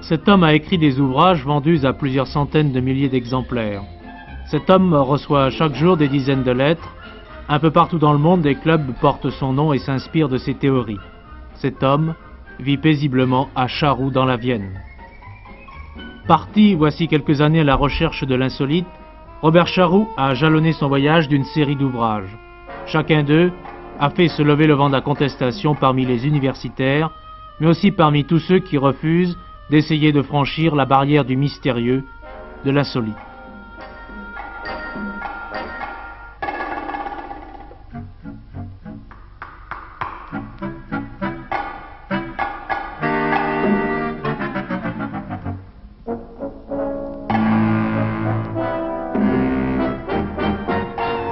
Cet homme a écrit des ouvrages vendus à plusieurs centaines de milliers d'exemplaires. Cet homme reçoit chaque jour des dizaines de lettres. Un peu partout dans le monde, des clubs portent son nom et s'inspirent de ses théories. Cet homme vit paisiblement à Charroux dans la Vienne. Parti voici quelques années à la recherche de l'insolite, Robert Charroux a jalonné son voyage d'une série d'ouvrages. Chacun d'eux a fait se lever le vent de la contestation parmi les universitaires, mais aussi parmi tous ceux qui refusent d'essayer de franchir la barrière du mystérieux, de l'insolite.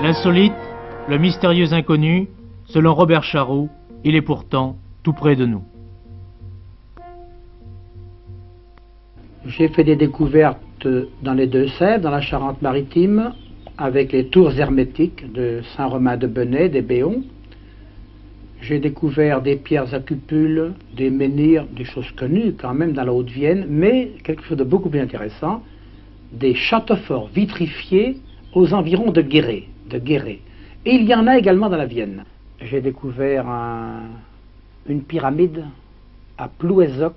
L'insolite, le mystérieux inconnu, selon Robert Charroux, il est pourtant tout près de nous. J'ai fait des découvertes dans les Deux-Sèvres, dans la Charente-Maritime, avec les tours hermétiques de Saint-Romain-de-Benay, des Béons. J'ai découvert des pierres à cupules, des menhirs, des choses connues quand même dans la Haute-Vienne, mais quelque chose de beaucoup plus intéressant, des châteaux forts vitrifiés aux environs de Guéret. Et il y en a également dans la Vienne. J'ai découvert une pyramide à Plouézoc,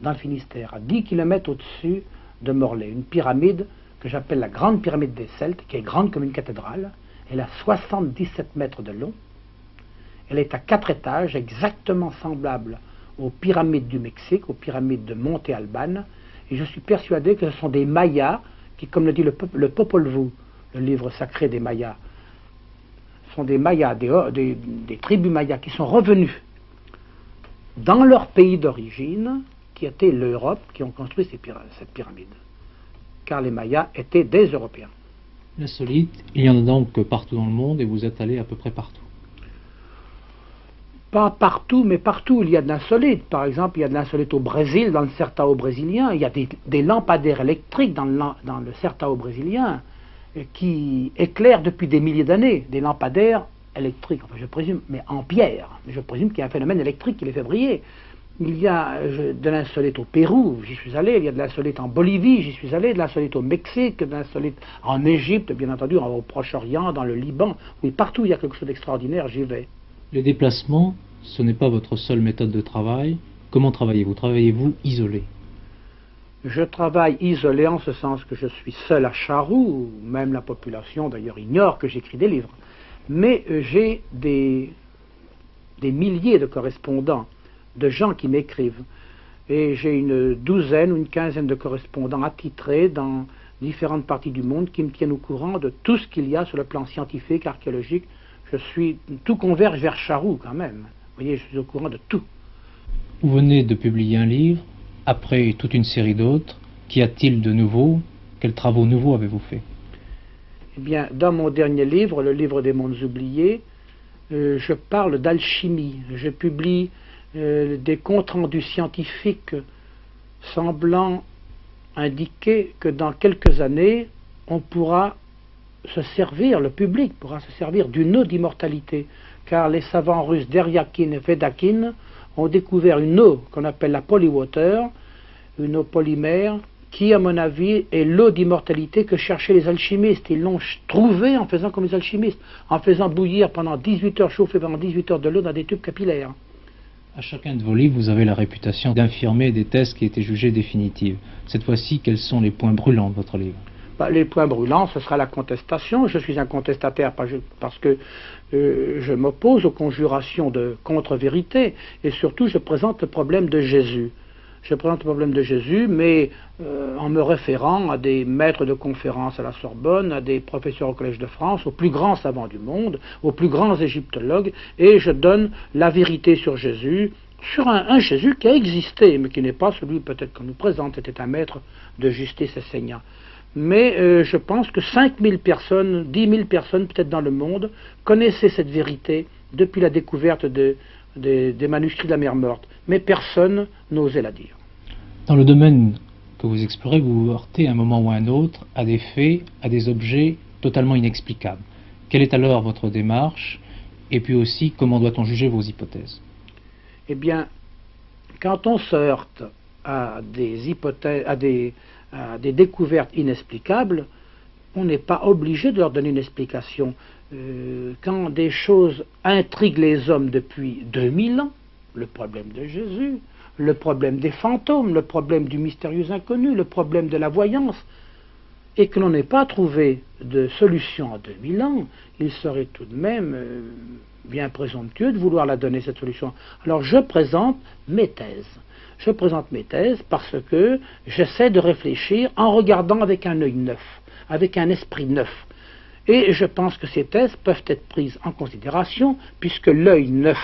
dans le Finistère, à 10 km au-dessus de Morlaix. Une pyramide que j'appelle la grande pyramide des Celtes, qui est grande comme une cathédrale. Elle a 77 mètres de long. Elle est à 4 étages, exactement semblable aux pyramides du Mexique, aux pyramides de Monte Alban. Et je suis persuadé que ce sont des Mayas qui, comme le dit le Popol Vuh, le livre sacré des Mayas, sont des Mayas, des tribus Mayas qui sont revenus dans leur pays d'origine, qui était l'Europe, qui ont construit cette pyramide. Car les Mayas étaient des Européens. L'insolite, il y en a donc partout dans le monde et vous êtes allé à peu près partout. Pas partout, mais partout il y a de l'insolite. Par exemple, il y a de l'insolite au Brésil, dans le Sertão brésilien. Il y a des lampadaires électriques dans le Sertão brésilien qui éclairent depuis des milliers d'années. Des lampadaires électriques, enfin je présume, mais en pierre. Je présume qu'il y a un phénomène électrique qui les fait briller. Il y a de l'insolite au Pérou, j'y suis allé. Il y a de l'insolite en Bolivie, j'y suis allé. De l'insolite au Mexique, de l'insolite en Égypte, bien entendu, au Proche-Orient, dans le Liban. Oui, partout où il y a quelque chose d'extraordinaire, j'y vais. Les déplacements, ce n'est pas votre seule méthode de travail. Comment travaillez-vous? Travaillez-vous isolé? Je travaille isolé en ce sens que je suis seul à Charroux. Même la population, d'ailleurs, ignore que j'écris des livres. Mais j'ai des milliers de correspondants, de gens qui m'écrivent. Et j'ai une douzaine ou une quinzaine de correspondants attitrés dans différentes parties du monde qui me tiennent au courant de tout ce qu'il y a sur le plan scientifique, archéologique. Tout converge vers Charroux quand même. Vous voyez, je suis au courant de tout. Vous venez de publier un livre, après toute une série d'autres. Qu'y a-t-il de nouveau? Quels travaux nouveaux avez-vous fait? Eh bien, dans mon dernier livre, le livre des mondes oubliés, je parle d'alchimie. Je publie des comptes rendus scientifiques semblant indiquer que dans quelques années, on pourra se servir, le public pourra se servir d'une eau d'immortalité, car les savants russes Deryakin et Vedakin ont découvert une eau qu'on appelle la polywater, une eau polymère, qui, à mon avis, est l'eau d'immortalité que cherchaient les alchimistes. Ils l'ont trouvée en faisant comme les alchimistes, en faisant bouillir pendant 18 heures, chauffer pendant 18 heures de l'eau dans des tubes capillaires. À chacun de vos livres, vous avez la réputation d'infirmer des thèses qui étaient jugées définitives. Cette fois-ci, quels sont les points brûlants de votre livre? Les points brûlants, ce sera la contestation. Je suis un contestataire parce que je m'oppose aux conjurations de contre-vérité, et surtout je présente le problème de Jésus. Je présente le problème de Jésus, mais en me référant à des maîtres de conférences à la Sorbonne, à des professeurs au Collège de France, aux plus grands savants du monde, aux plus grands égyptologues, et je donne la vérité sur Jésus, sur un Jésus qui a existé, mais qui n'est pas celui peut-être qu'on nous présente, était un maître de justice et saignant. Mais je pense que 5000 personnes, 10 000 personnes peut-être dans le monde, connaissaient cette vérité depuis la découverte des manuscrits de la mer Morte. Mais personne n'osait la dire. Dans le domaine que vous explorez, vous vous heurtez à un moment ou à un autre à des faits, à des objets totalement inexplicables. Quelle est alors votre démarche? Et puis aussi, comment doit-on juger vos hypothèses? Eh bien, quand on se heurte à des hypothèses, à des découvertes inexplicables, on n'est pas obligé de leur donner une explication. Quand des choses intriguent les hommes depuis 2000 ans, le problème de Jésus, le problème des fantômes, le problème du mystérieux inconnu, le problème de la voyance, et que l'on n'ait pas trouvé de solution en 2000 ans, il serait tout de même bien présomptueux de vouloir la donner, cette solution. Alors je présente mes thèses. Je présente mes thèses parce que j'essaie de réfléchir en regardant avec un œil neuf, avec un esprit neuf. Et je pense que ces thèses peuvent être prises en considération puisque l'œil neuf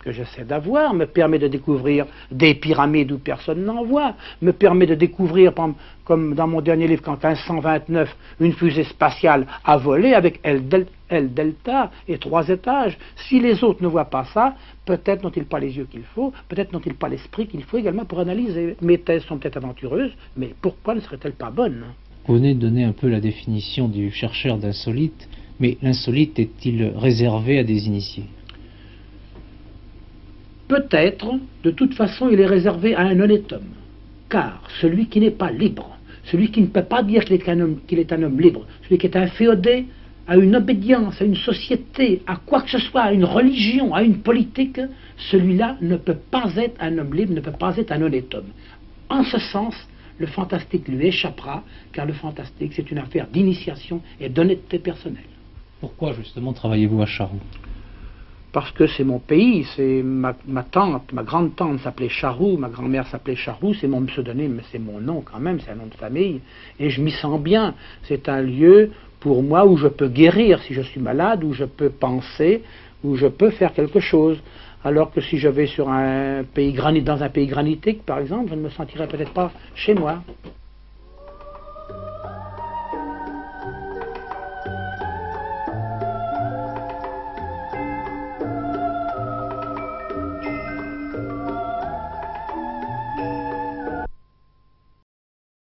que j'essaie d'avoir me permet de découvrir des pyramides où personne n'en voit, me permet de découvrir, comme dans mon dernier livre, qu'en 1529, une fusée spatiale a volé avec L delta et 3 étages. Si les autres ne voient pas ça, peut-être n'ont-ils pas les yeux qu'il faut, peut-être n'ont-ils pas l'esprit qu'il faut également pour analyser. Mes thèses sont peut-être aventureuses, mais pourquoi ne seraient-elles pas bonnes? Vous venez de donner un peu la définition du chercheur d'insolite, mais l'insolite est-il réservé à des initiés? Peut-être, de toute façon, il est réservé à un honnête homme, car celui qui n'est pas libre, celui qui ne peut pas dire qu'il est un homme libre, celui qui est inféodé à une obédience, à une société, à quoi que ce soit, à une religion, à une politique, celui-là ne peut pas être un homme libre, ne peut pas être un honnête homme. En ce sens, le fantastique lui échappera, car le fantastique, c'est une affaire d'initiation et d'honnêteté personnelle. Pourquoi justement travaillez-vous à Charroux? Parce que c'est mon pays, c'est ma tante, ma grande-tante s'appelait Charroux, ma grand-mère s'appelait Charroux, c'est mon pseudonyme, c'est mon nom quand même, c'est un nom de famille, et je m'y sens bien. C'est un lieu pour moi où je peux guérir si je suis malade, où je peux penser, où je peux faire quelque chose. Alors que si je vais sur dans un pays granitique, par exemple, je ne me sentirais peut-être pas chez moi.